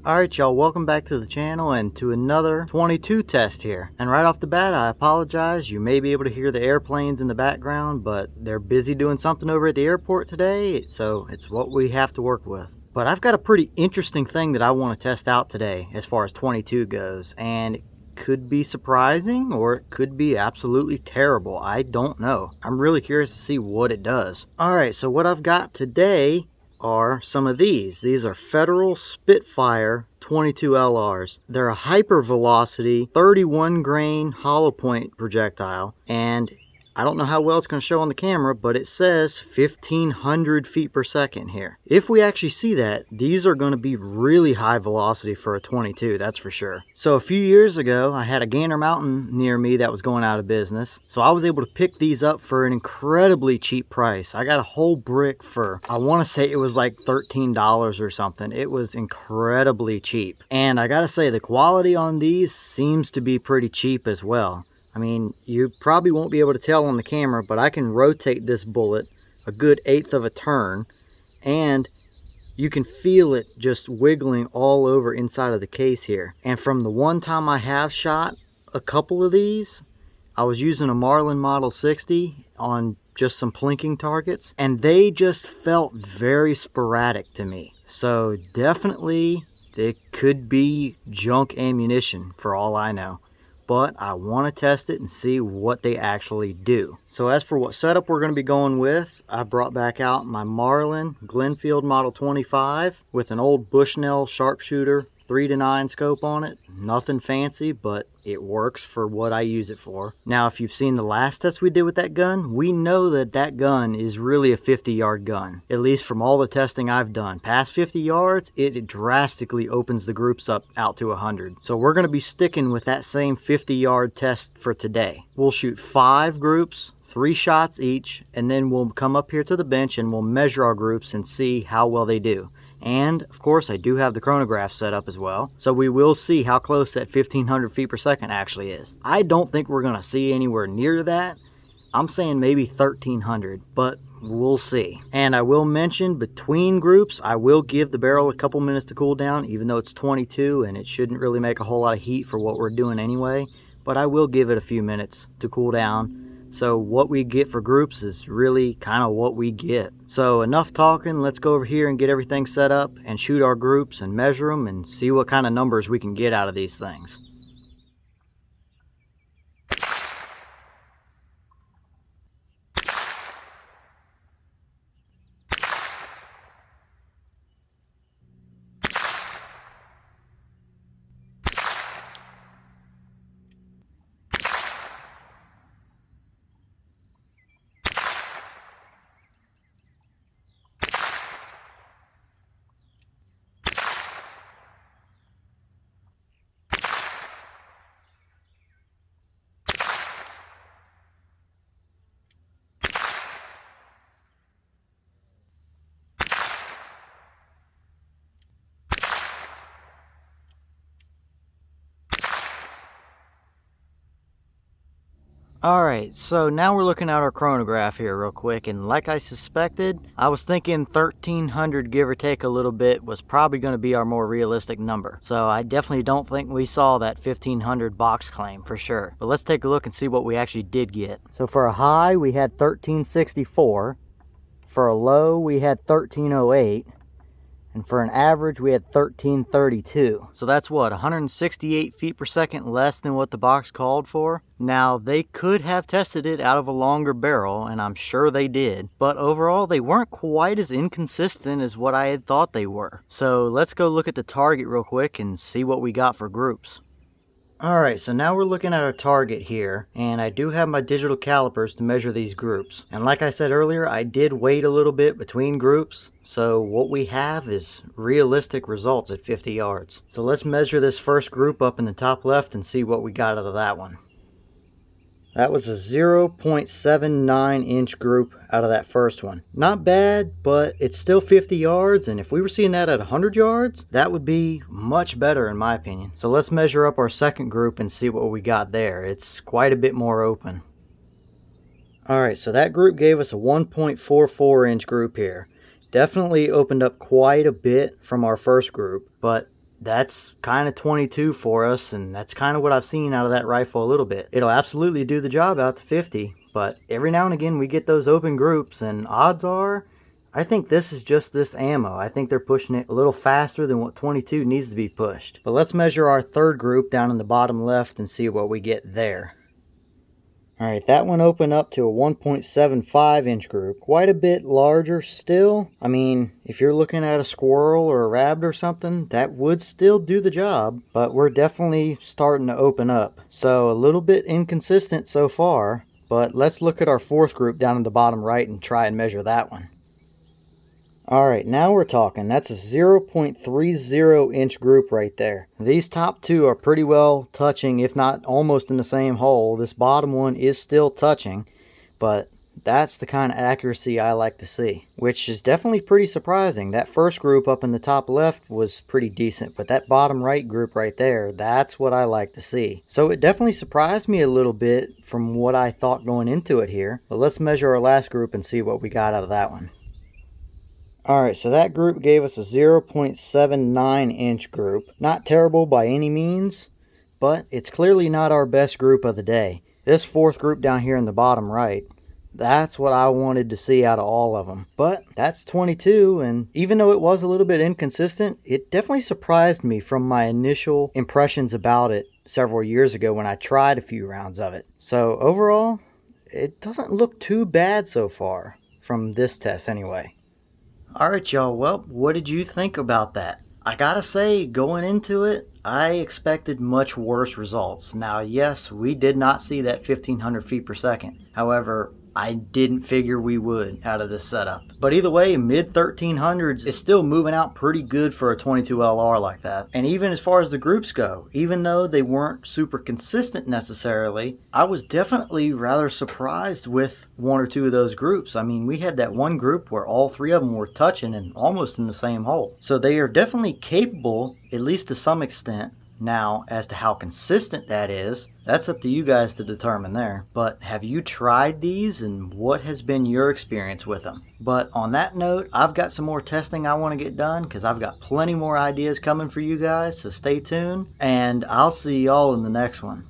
Alright y'all, welcome back to the channel and to another 22 test here. And right off the bat, I apologize. You may be able to hear the airplanes in the background, but they're busy doing something over at the airport today, so it's what we have to work with. But I've got a pretty interesting thing that I want to test out today as far as 22 goes, and it could be surprising or it could be absolutely terrible. I don't know. I'm really curious to see what it does. Alright, so what I've got today are some of these. These are Federal Spitfire 22 LRs. They're a hyper-velocity 31 grain hollow point projectile, and I don't know how well it's going to show on the camera, but it says 1500 feet per second here. If we actually see that, these are going to be really high velocity for a 22, that's for sure. So a few years ago, I had a Gander Mountain near me that was going out of business. So I was able to pick these up for an incredibly cheap price. I got a whole brick for, I want to say it was like $13 or something. It was incredibly cheap. And I got to say, the quality on these seems to be pretty cheap as well. I mean, you probably won't be able to tell on the camera, but I can rotate this bullet a good 1/8 of a turn, and you can feel it just wiggling all over inside of the case here. And from the one time I have shot a couple of these, I was using a Marlin Model 60 on just some plinking targets, and they just felt very sporadic to me. So definitely it could be junk ammunition for all I know. But I want to test it and see what they actually do. So as for what setup we're going to be going with, I brought back out my Marlin Glenfield Model 25 with an old Bushnell sharpshooter 3-9 scope on it. Nothing fancy, but it works for what I use it for. Now, if you've seen the last test we did with that gun, we know that that gun is really a 50-yard gun. At least from all the testing I've done. Past 50 yards, it drastically opens the groups up out to 100. So we're going to be sticking with that same 50-yard test for today. We'll shoot 5 groups, 3 shots each, and then we'll come up here to the bench and we'll measure our groups and see how well they do. And of course I do have the chronograph set up as well, so we will see how close that 1500 feet per second actually is. I don't think we're gonna see anywhere near that. I'm saying maybe 1300, but we'll see. And I will mention, between groups I will give the barrel a couple minutes to cool down, even though it's 22 and it shouldn't really make a whole lot of heat for what we're doing anyway, but I will give it a few minutes to cool down. So what we get for groups is really kind of what we get. So enough talking, let's go over here and get everything set up and shoot our groups and measure them and see what kind of numbers we can get out of these things. Alright, so now we're looking at our chronograph here real quick, and like I suspected, I was thinking 1300 give or take a little bit was probably going to be our more realistic number. So I definitely don't think we saw that 1500 box claim for sure. But let's take a look and see what we actually did get. So for a high we had 1364, for a low we had 1308, and for an average we had 1332. So that's what, 168 feet per second less than what the box called for. Now they could have tested it out of a longer barrel, and I'm sure they did, but overall they weren't quite as inconsistent as what I had thought they were. So let's go look at the target real quick and see what we got for groups. Alright, so now we're looking at our target here, and I do have my digital calipers to measure these groups. And like I said earlier, I did wait a little bit between groups, so what we have is realistic results at 50 yards. So let's measure this first group up in the top left and see what we got out of that one. That was a 0.79 inch group out of that first one. Not bad, but it's still 50 yards, and if we were seeing that at 100 yards, that would be much better in my opinion. So let's measure up our second group and see what we got there. It's quite a bit more open. Alright, so that group gave us a 1.44 inch group here. Definitely opened up quite a bit from our first group, but that's kind of 22 for us, and that's kind of what I've seen out of that rifle a little bit. It'll absolutely do the job out to 50, but every now and again we get those open groups, and odds are I think this is just this ammo. I think they're pushing it a little faster than what 22 needs to be pushed. But let's measure our third group down in the bottom left and see what we get there. Alright, that one opened up to a 1.75 inch group. Quite a bit larger still. I mean, if you're looking at a squirrel or a rabbit or something, that would still do the job. But we're definitely starting to open up. So a little bit inconsistent so far. But let's look at our fourth group down in the bottom right and try and measure that one. Alright, now we're talking. That's a 0.30 inch group right there. These top two are pretty well touching, if not almost in the same hole. This bottom one is still touching, but that's the kind of accuracy I like to see, which is definitely pretty surprising. That first group up in the top left was pretty decent, but that bottom right group right there, that's what I like to see. So it definitely surprised me a little bit from what I thought going into it here. But let's measure our last group and see what we got out of that one. Alright, so that group gave us a 0.79 inch group. Not terrible by any means, but it's clearly not our best group of the day. This fourth group down here in the bottom right, that's what I wanted to see out of all of them. But that's 22, and even though it was a little bit inconsistent, it definitely surprised me from my initial impressions about it several years ago when I tried a few rounds of it. So overall, it doesn't look too bad so far, from this test anyway. Alright y'all, well, what did you think about that? I gotta say, going into it, I expected much worse results. Now yes, we did not see that 1500 feet per second. However, I didn't figure we would out of this setup. But either way, mid 1300s is still moving out pretty good for a 22 LR like that. And even as far as the groups go, even though they weren't super consistent necessarily, I was definitely rather surprised with one or two of those groups. I mean, we had that one group where all three of them were touching and almost in the same hole. So they are definitely capable, at least to some extent. Now, as to how consistent that is, that's up to you guys to determine there. But have you tried these, and what has been your experience with them? But on that note, I've got some more testing I want to get done because I've got plenty more ideas coming for you guys, so stay tuned, and I'll see y'all in the next one.